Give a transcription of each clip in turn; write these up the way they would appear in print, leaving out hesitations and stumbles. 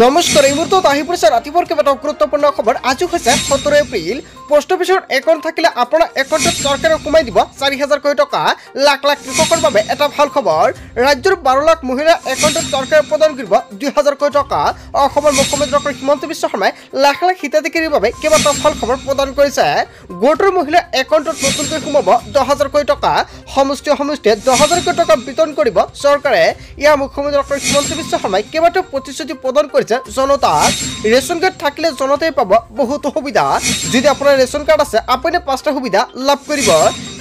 নমস্কাৰ এই মুহূৰ্তত আহি পৰিছে ৰাতিপুৱাৰ কেইবাটাও গুৰুত্বপূৰ্ণ খবৰ। আজি হৈছে 17 এপ্ৰিল। পোষ্ট অফিচৰ একাউণ্ট থাকিলে আপোনাৰ একাউণ্টত চৰকাৰে সোমাই দিব 4,000 কোটি টকা। লাখ লাখ কৃষকৰ বাবে এটা ভাল খবৰ। ৰাজ্যৰ 12 লাখ মহিলাৰ একাউণ্টত চৰকাৰে প্ৰদান কৰিব 2,000 কোটি টকা। অসমৰ মুখ্যমন্ত্ৰী ডক্টৰ হিমন্ত বিশ্ব শৰ্মাই লাখ লাখ হিতাধিকাৰীৰ বাবে কেইবাটাও ভাল খবৰ প্ৰদান কৰিছে। গোটৰ মহিলাৰ একাউণ্টত নতুনকৈ সোমাব 10,000 কোটি টকা। সমষ্টিয়ে 10,000 কোটি টকা বিতৰণ কৰিব চৰকাৰে। ইয়াৰ মুখ্যমন্ত্ৰী ডক্টৰ হিমন্ত বিশ্ব শৰ্মাই কেইবাটাও প্ৰতিশ্ৰুতি প্ৰদান কৰিছে জনতাক। ৰেচন কাৰ্ড থাকিলে জনতাই পাব বহুতো সুবিধা। যদি আপোনাৰ ৰেচন কাৰ্ড আছে আপুনি 5টা সুবিধা লাভ কৰিব।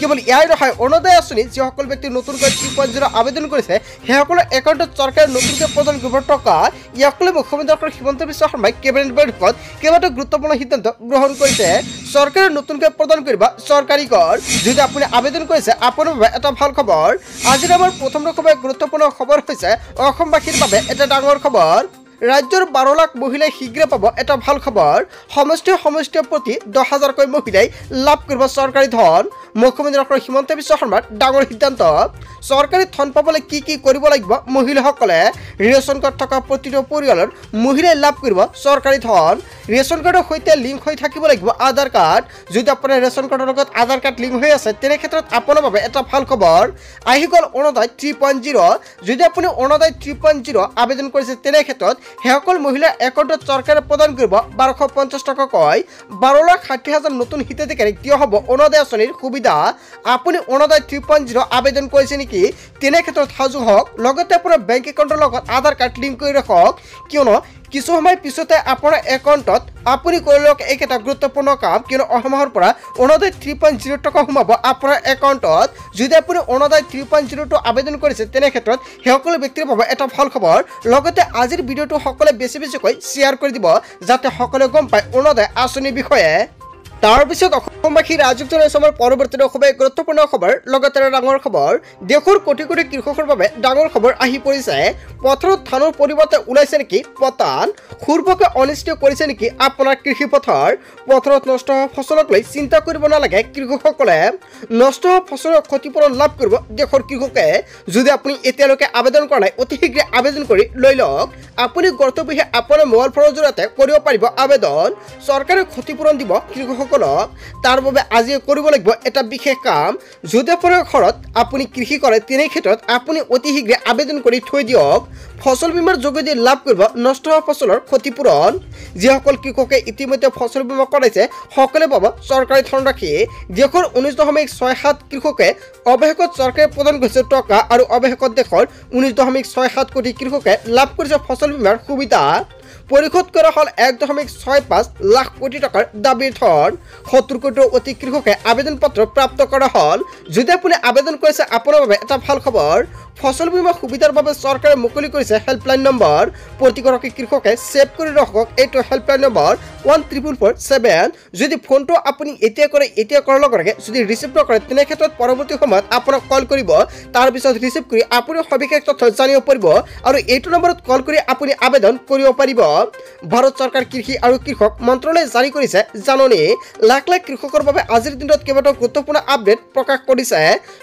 কেৱল ইয়াৰ নহয়, অৰুণোদয় আঁচনি যিসকল ব্যক্তি নতুনকৈ 3.0 আবেদন কৰিছে সেইসকলৰ একাউণ্টত চৰকাৰে নতুনকৈ প্ৰদান কৰিব টকা। ইয়াক লৈ মুখ্যমন্ত্ৰী ডক্টৰ হিমন্ত বিশ্ব শৰ্মাই কেবিনেট বৈঠকত কেইবাটাও গুৰুত্বপূৰ্ণ সিদ্ধান্ত গ্ৰহণ কৰিছে। চৰকাৰে নতুনকৈ প্ৰদান কৰিব চৰকাৰী কৰ। যদি আপুনি আবেদন কৰিছে আপোনাৰ বাবে এটা ভাল খবৰ। আজিৰ আমাৰ প্ৰথম গুৰুত্বপূৰ্ণ খবৰ হৈছে অসমবাসীৰ বাবে এটা ডাঙৰ খবৰ। ৰাজ্যৰ 12 লাখ মহিলাই শীঘ্ৰে পাব এটা ভাল খবৰ। সমষ্টিয়ে প্ৰতি 10,000কৈ মহিলাই লাভ কৰিব চৰকাৰী ধন। মুখ্যমন্ত্ৰী ডক্টৰ হিমন্ত বিশ্ব শৰ্মাৰ ডাঙৰ সিদ্ধান্ত। চৰকাৰী ধন পাবলৈ কি কৰিব লাগিব মহিলাসকলে। ৰেচন কাৰ্ড থকা প্ৰতিটো পৰিয়ালৰ মহিলাই লাভ কৰিব চৰকাৰী ধন। ৰেচন কাৰ্ডৰ সৈতে লিংক হৈ থাকিব লাগিব আধাৰ কাৰ্ড। যদি আপোনাৰ ৰেচন কাৰ্ডৰ লগত আধাৰ কাৰ্ড লিংক হৈ আছে তেনে ক্ষেত্ৰত আপোনাৰ বাবে এটা ভাল খবৰ। আহি গ'ল অৰুণোদয় 3.0। যদি আপুনি অৰুণোদয় 3.0 আবেদন কৰিছে তেনে ক্ষেত্ৰত সেইসকল মহিলাৰ একাউণ্টত চৰকাৰে প্ৰদান কৰিব 1250 টকাকৈ। 12,60,000 নতুন হিতাধিকাৰীক দিয়া হ'ব অৰুণোদয় আঁচনিৰ সুবিধা। আপুনি অৰুণোদয় 3.0 আবেদন কৰিছে নেকি? তেনে ক্ষেত্ৰত সাজু হওক। লগতে আপোনাৰ বেংক একাউণ্টৰ লগত আধাৰ কাৰ্ড লিংক কৰি ৰাখক, কিয়নো কিছু সময় পিছতে আপোনাৰ একাউণ্টত আপুনি কৰি লওক এইকেইটা গুৰুত্বপূৰ্ণ কাম, কিয়নো অহা মাহৰ পৰা অৰুণোদয় 3.0 টকা সোমাব আপোনাৰ একাউণ্টত। যদি আপুনি অৰুণোদয় 3.0টো আবেদন কৰিছে তেনে ক্ষেত্ৰত সেইসকলো ব্যক্তিৰ বাবে এটা ভাল খবৰ। লগতে আজিৰ ভিডিঅ'টো সকলোৱে বেছিকৈ শ্বেয়াৰ কৰি দিব যাতে সকলোৱে গম পায় অৰুণোদয় আঁচনিৰ বিষয়ে। তাৰপিছত অসমবাসী ৰাজযোগ জনাইছে আমাৰ পৰৱৰ্তী গুৰুত্বপূৰ্ণ খবৰ। লগতে ডাঙৰ খবৰ, দেশৰ কোটি কোটি কৃষকৰ বাবে ডাঙৰ খবৰ আহি পৰিছে। পথাৰত ধানৰ পৰিৱৰ্তে ওলাইছে নেকি পতান? সূৰ্যকে অনিষ্ট কৰিছে নেকি আপোনাৰ কৃষি পথাৰ? পথাৰত নষ্ট হোৱা ফচলক লৈ চিন্তা কৰিব নালাগে কৃষকসকলে। নষ্ট হোৱা ফচলৰ ক্ষতিপূৰণ লাভ কৰিব দেশৰ কৃষকে। যদি আপুনি এতিয়ালৈকে আবেদন কৰা নাই অতি শীঘ্ৰে আবেদন কৰি লৈ লওক। আপুনি গৰ্তবিহে আপোনাৰ মোবাইল ফোনৰ জৰিয়তে কৰিব পাৰিব আবেদন। চৰকাৰে ক্ষতিপূৰণ দিব কৃষকসকলক। তাৰ বাবে আজি কৰিব লাগিব এটা বিশেষ কাম। যদি আপোনাৰ ঘৰত আপুনি কৃষি কৰে তেনে ক্ষেত্ৰত আপুনি অতি শীঘ্ৰে আবেদন কৰি থৈ দিয়ক। ফচল বীমাৰ যোগেদি লাভ কৰিব নষ্ট হোৱা ফচলৰ ক্ষতিপূৰণ। যিসকল কৃষকে ইতিমধ্যে ফচল বীমা কৰাইছে সকলোৱে পাব চৰকাৰী ধনৰাশি। দেশৰ 19.67 কৃষকে অৱশেষত চৰকাৰে প্ৰদান কৰিছে টকা আৰু অৱশেষত দেশৰ 19.67 কোটি কৃষকে লাভ কৰিছে ফচল বীমাৰ সুবিধা। পৰিশোধ কৰা হ'ল 1.65 লাখ কোটি টকাৰ দাবীৰ ধন। 70 কোটিৰো অধিক কৃষকে আবেদন পত্ৰ প্ৰাপ্ত কৰা হ'ল। যদি আপুনি আবেদন কৰিছে আপোনাৰ বাবে এটা ভাল খবৰ। ফচল বীমা সুবিধাৰ বাবে চৰকাৰে মুকলি কৰিছে হেল্পলাইন নম্বৰ। প্ৰতিগৰাকী কৃষকে ছেভ কৰি ৰাখক এইটো হেল্পলাইন নম্বৰ 14447। যদি ফোনটো আপুনি এতিয়া কৰাৰ লগে লগে যদি ৰিচিভ নকৰে তেনে ক্ষেত্ৰত পৰৱৰ্তী সময়ত আপোনাক কল কৰিব। তাৰপিছত ৰিচিভ কৰি আপুনি সবিশেষ তথ্য জানিব পাৰিব আৰু এইটো নম্বৰত কল কৰি আপুনি আবেদন কৰিব পাৰিব। ভাৰত চৰকাৰ কৃষি আৰু কৃষক মন্ত্ৰালয়ে জাৰি কৰিছে জাননী। লাখ লাখ কৃষকৰ বাবে আজিৰ দিনত কেইবাটাও গুৰুত্বপূৰ্ণ আপডেট প্ৰকাশ কৰিছে।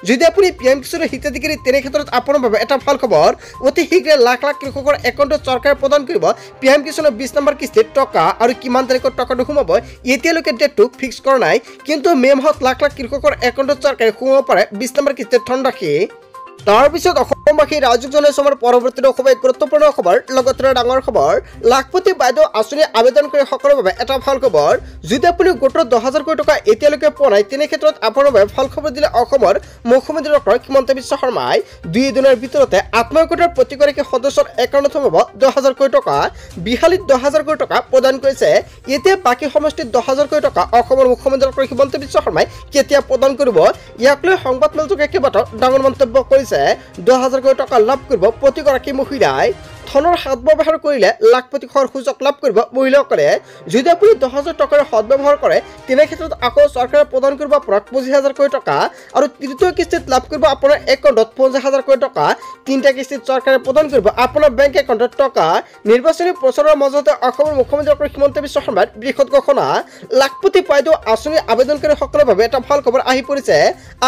যদি আপুনি PM কিষাণৰ হিতাধিকাৰী তেনে ক্ষেত্ৰত আপোনাৰ বাবে এটা ভাল খবৰ। অতি শীঘ্ৰে লাখ লাখ কৃষকৰ একাউণ্টত চৰকাৰে প্ৰদান কৰিব PM কিষাণৰ 20 নম্বৰ কিস্তিত টকা। আৰু কিমান তাৰিখত টকাটো সোমাব এতিয়ালৈকে ডেটটো ফিক্স কৰা নাই, কিন্তু মে মাহত লাখ লাখ কৃষকৰ একাউণ্টত চৰকাৰে সোমাব পাৰে 20 নম্বৰ কিস্তিৰ ধনৰাশি। তাৰপিছত অসমবাসী ৰাজযোগ জনাইছে আমাৰ পৰৱৰ্তী গুৰুত্বপূৰ্ণ খবৰ। লগতে ডাঙৰ খবৰ, লাখপতি বাইদেউ আঁচনি আবেদন কৰি সকলোৰে বাবে এটা ভাল খবৰ। যদি আপুনি গোটৰ 10,000 কোটি টকা এতিয়ালৈকে পোৱা নাই তেনে ক্ষেত্ৰত আপোনাৰ বাবে ভাল খবৰ দিলে অসমৰ মুখ্যমন্ত্ৰী ডক্টৰ হিমন্ত বিশ্ব শৰ্মাই। 2 দিনৰ ভিতৰতে আত্মসহায়ক গোটৰ প্ৰতিগৰাকী সদস্যৰ একাউণ্টত সোমাব 10,000 কোটি টকা। বিহালীত 10,000 কোটি টকা প্ৰদান কৰিছে। এতিয়া বাকী সমষ্টিত 10,000 কোটি টকা অসমৰ মুখ্যমন্ত্ৰী ডক্টৰ হিমন্ত বিশ্ব শৰ্মাই কেতিয়া প্ৰদান কৰিব ইয়াক লৈ সংবাদমেলযোগে কেইবাটাও ডাঙৰ মন্তব্য কৰিছে। 10,000 কোটি টকা লাভ কৰিব প্ৰতিগৰাকী মহিলাই। ধনৰ সদ্ব্যৱহাৰ কৰিলে লাখপতি হোৱাৰ সুযোগ লাভ কৰিব মহিলাসকলে। যদি আপুনি 10,000 টকাৰ সদ্ব্যৱহাৰ কৰে তেনে ক্ষেত্ৰত আকৌ চৰকাৰে প্ৰদান কৰিব আপোনাক 25,000 কোটি টকা আৰু তৃতীয় কিস্তিত লাভ কৰিব আপোনাৰ একাউণ্টত 50,000 কোটি টকা। 3টা কিস্তিত চৰকাৰে প্ৰদান কৰিব আপোনাৰ বেংক একাউণ্টত টকা। নিৰ্বাচনী প্ৰচাৰৰ মাজতে অসমৰ মুখ্যমন্ত্ৰী ডক্টৰ হিমন্ত বিশ্ব শৰ্মাৰ বৃহৎ ঘোষণা। লাখপতি বাইদেউ আঁচনি আবেদনকাৰীসকলৰ বাবে এটা ভাল খবৰ আহি পৰিছে।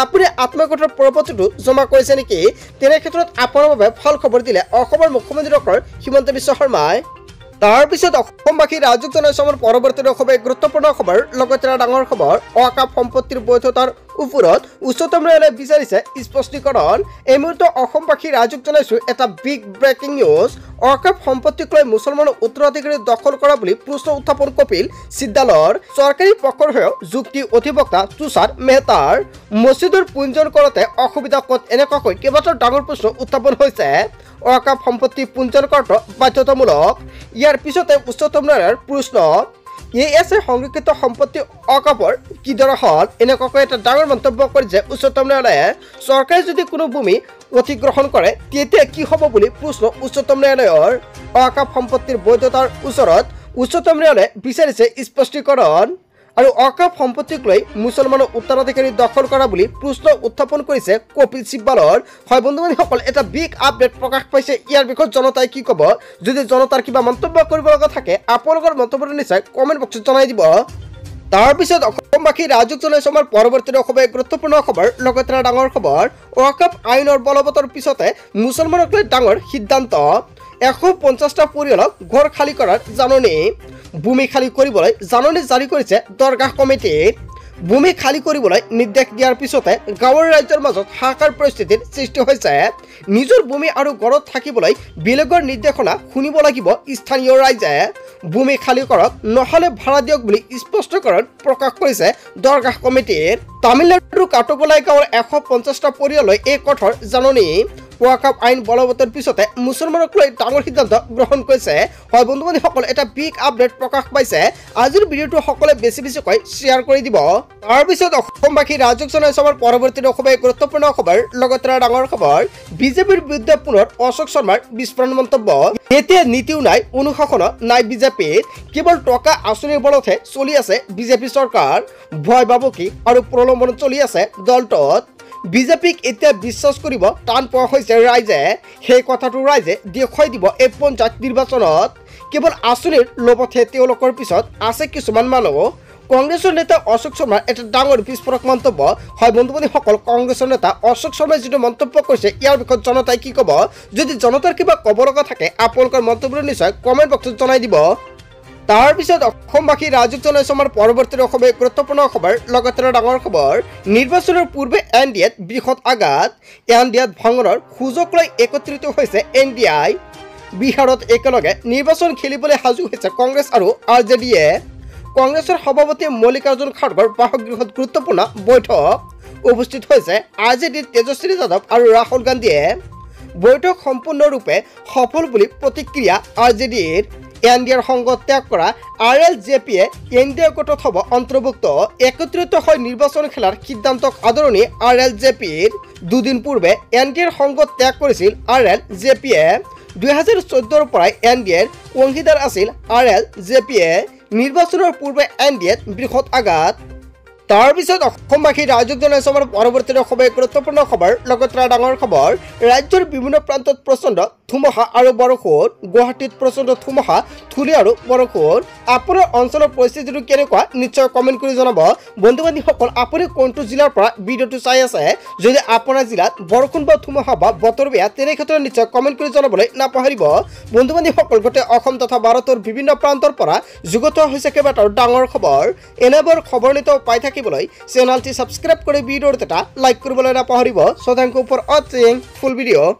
আপুনি আত্মসহায়ক গোটৰ প্ৰপত্ৰটো জমা কৰিছে নেকি? তেনে ক্ষেত্ৰত আপোনাৰ বাবে ভাল খবৰ দিলে অসমৰ মুখ্যমন্ত্ৰী ডক্টৰ হিমন্ত বিশ্ব শৰ্মাই। তাৰ পিছত অসমবাসী ৰাজুক জনাইছে আমাৰ পৰৱৰ্তী খুবেই গুৰুত্বপূৰ্ণ খবৰ লগতে ডাঙৰ খবৰ অকাপ সম্পত্তিৰ বৈধতাৰ ওপৰত উচ্চতম ন্যায়ালয়ে বিচাৰিছে স্পষ্টীকৰণ এই মুহূৰ্তত অসমবাসী ৰাজুক জনাইছো এটা বিগ ব্ৰেকিং নিউজ অকাপ সম্পত্তিক লৈ মুছলমানৰ উত্তৰাধিকাৰী দখল কৰা বুলি প্ৰশ্ন উত্থাপন কপিল সিদ্দালৰ চৰকাৰী পক্ষৰ হৈ যুক্তি অধিবক্তা তুষাৰ মেহতাৰ মছজিদৰ পুঞ্জন কৰোঁতে অসুবিধা ক'ত এনেকুৱাকৈ কেইবাটাও ডাঙৰ প্ৰশ্ন উত্থাপন হৈছে অকাপ সম্পত্তি পুঞ্জন কৰাটো বাধ্যতামূলক ইয়াৰ পিছতে উচ্চতম ন্যায়ালয়ৰ প্ৰশ্ন এএছএ সংৰক্ষিত সম্পত্তি অকাপৰ কিদৰে হ'ল এনেকুৱাকৈ এটা ডাঙৰ মন্তব্য কৰিছে উচ্চতম ন্যায়ালয়ে চৰকাৰে যদি কোনো ভূমি অধিগ্ৰহণ কৰে তেতিয়া কি হ'ব বুলি প্ৰশ্ন উচ্চতম ন্যায়ালয়ৰ অকাপ সম্পত্তিৰ বৈধতাৰ ওচৰত উচ্চতম ন্যায়ালয়ে বিচাৰিছে স্পষ্টীকৰণ আৰু অকাপ সম্পত্তিক লৈ মুছলমানৰ উত্তৰাধিকাৰী দখল কৰা বুলি প্ৰশ্ন উত্থাপন কৰিছে কপিল সিব্বালৰ হয় বন্ধুবান্ধৱীসকল এটা বিগ আপডেট প্ৰকাশ পাইছে ইয়াৰ বিষয়ত জনতাই কি ক'ব যদি জনতাৰ কিবা মন্তব্য কৰিব লগা থাকে আপোনালোকৰ মন্তব্যটো নিশ্চয় কমেণ্ট বক্সত জনাই দিব তাৰ পিছত অসমবাসী ৰাজুক জনাইছে আমাৰ পৰৱৰ্তী খুবেই গুৰুত্বপূৰ্ণ খবৰ লগতে ডাঙৰ খবৰ অকাপ আইনৰ বলবতৰ পিছতে মুছলমানক লৈ ডাঙৰ সিদ্ধান্ত 150টা পৰিয়ালক ঘৰ খালী কৰাৰ জাননী ভূমি খালী কৰিবলৈ জাননী জাৰি কৰিছে দৰগাহ কমিটিয়ে ভূমি খালী কৰিবলৈ নিৰ্দেশ দিয়াৰ পিছতে গাঁৱৰ ৰাজ্যৰ মাজত হাহাকাৰ পৰিস্থিতিৰ সৃষ্টি হৈছে নিজৰ ভূমি আৰু ঘৰত থাকিবলৈ বেলেগৰ নিৰ্দেশনা শুনিব লাগিব স্থানীয় ৰাইজে ভূমি খালী কৰক নহ'লে ভাড়া দিয়ক বুলি স্পষ্টীকৰণ প্ৰকাশ কৰিছে দৰগাহ কমিটিৰ তামিলনাডুৰ কাটুকলাই গাঁৱৰ 150টা পৰিয়াললৈ এই কঠোৰ জাননী ওয়াকাপ আইন বলবতৰ পিছতে মুছলমানক লৈ ডাঙৰ সিদ্ধান্ত গ্ৰহণ কৰিছে হয় বন্ধুবান্ধৱীসকল এটা বিগ আপডেট প্ৰকাশ পাইছে আজিৰ ভিডিঅ'টো সকলোৱে বেছিকৈ শ্বেয়াৰ কৰি দিব তাৰ পিছত অসমবাসী ৰাজুক জনাইছে আমাৰ পৰৱৰ্তী খুবেই গুৰুত্বপূৰ্ণ খবৰ লগতে ডাঙৰ খবৰ বিজেপিৰ বিৰুদ্ধে পুনৰ অশোক শৰ্মাৰ বিস্ফোৰণ মন্তব্য এতিয়া নীতিও নাই অনুশাসন নাই বিজেপিৰ কেৱল টকা আঁচনিৰ বলতহে চলি আছে বিজেপি চৰকাৰ ভয় ভাবুকি আৰু প্ৰলোভন চলি আছে দলটোত বিজেপিক এতিয়া বিশ্বাস কৰিব টান পোৱা হৈছে ৰাইজে সেই কথাটো ৰাইজে দেখুৱাই দিব এই পঞ্চায়ত নিৰ্বাচনত কেৱল আঁচনিৰ লোভতহে তেওঁলোকৰ পিছত আছে কিছুমান মানুহ কংগ্ৰেছৰ নেতা অশোক শৰ্মাৰ এটা ডাঙৰ বিস্ফোৰক মন্তব্য হয় বন্ধুবান্ধৱীসকল কংগ্ৰেছৰ নেতা অশোক শৰ্মাই যিটো মন্তব্য কৰিছে ইয়াৰ বিষয়ত জনতাই কি ক'ব যদি জনতাৰ কিবা ক'ব লগা থাকে আপোনালোকৰ মন্তব্যটো নিশ্চয় কমেণ্ট বক্সত জনাই দিব তাৰ পিছত অসমবাসী ৰাজুক জনাইছে আমাৰ পৰৱৰ্তী খুবেই গুৰুত্বপূৰ্ণ খবৰ লগতে ডাঙৰ খবৰ নিৰ্বাচনৰ পূৰ্বে এনডিএত বৃহৎ আঘাত এনডিএত ভাঙনৰ সুযোগ লৈ একত্ৰিত হৈছে এনডিআই বিহাৰত একেলগে নিৰ্বাচন খেলিবলৈ সাজু হৈছে কংগ্ৰেছ আৰু আৰজেডিয়ে কংগ্ৰেছৰ সভাপতি মল্লিকাৰ্জুন খাৰ্গেৰ বাসগৃহত গুৰুত্বপূৰ্ণ বৈঠক উপস্থিত হৈছে আৰজেডিৰ তেজস্বী যাদৱ আৰু ৰাহুল গান্ধীয়ে বৈঠক সম্পূৰ্ণৰূপে সফল বুলি প্ৰতিক্ৰিয়া আৰজেডিৰ এনডিএৰ সংগ ত্যাগ কৰা আৰএলজেপিয়ে এনডিএ গোটত হ'ব অন্তৰ্ভুক্ত একত্ৰিত হৈ নিৰ্বাচন খেলাৰ সিদ্ধান্তক আদৰণি আৰএলজেপিৰ দুদিন পূৰ্বে এনডিএৰ সংগ ত্যাগ কৰিছিল আৰএলজেপিয়ে 2014ৰ পৰাই এনডিএৰ অংশীদাৰ আছিল আৰএলজেপিয়ে নিৰ্বাচনৰ পূৰ্বে এনডিএত বৃহৎ আঘাত তাৰ পিছত অসমবাসী ৰাজুক জনাইছে আমাৰ পৰৱৰ্তী খুবেই গুৰুত্বপূৰ্ণ খবৰ লগতে ডাঙৰ খবৰ ৰাজ্যৰ বিভিন্ন প্ৰান্তত প্ৰচণ্ড ধুমুহা আৰু বৰষুণ গুৱাহাটীত প্ৰচণ্ড ধুমুহা ধূলি আৰু বৰষুণ আপোনাৰ অঞ্চলৰ পৰিস্থিতিটো কেনেকুৱা নিশ্চয় কমেণ্ট কৰি জনাব বন্ধুবান্ধৱীসকল আপুনি কোনটো জিলাৰ পৰা ভিডিঅ'টো চাই আছে যদি আপোনাৰ জিলাত বৰষুণ বা ধুমুহা বা বতৰ বেয়া তেনে ক্ষেত্ৰত নিশ্চয় কমেণ্ট কৰি জনাবলৈ নাপাহৰিব বন্ধুবান্ধৱীসকল গোটেই অসম তথা ভাৰতৰ বিভিন্ন প্ৰান্তৰ পৰা যুগুত হৈছে কেইবাটাও ডাঙৰ খবৰ এনেবোৰ খবৰ নিতৌ পাই থাকিবলৈ চেনেলটি সাবস্ক্ৰাইব কৰি ভিডিঅ'টো এটা লাইক কৰিবলৈ নাপাহৰিব so thank you for watching full video'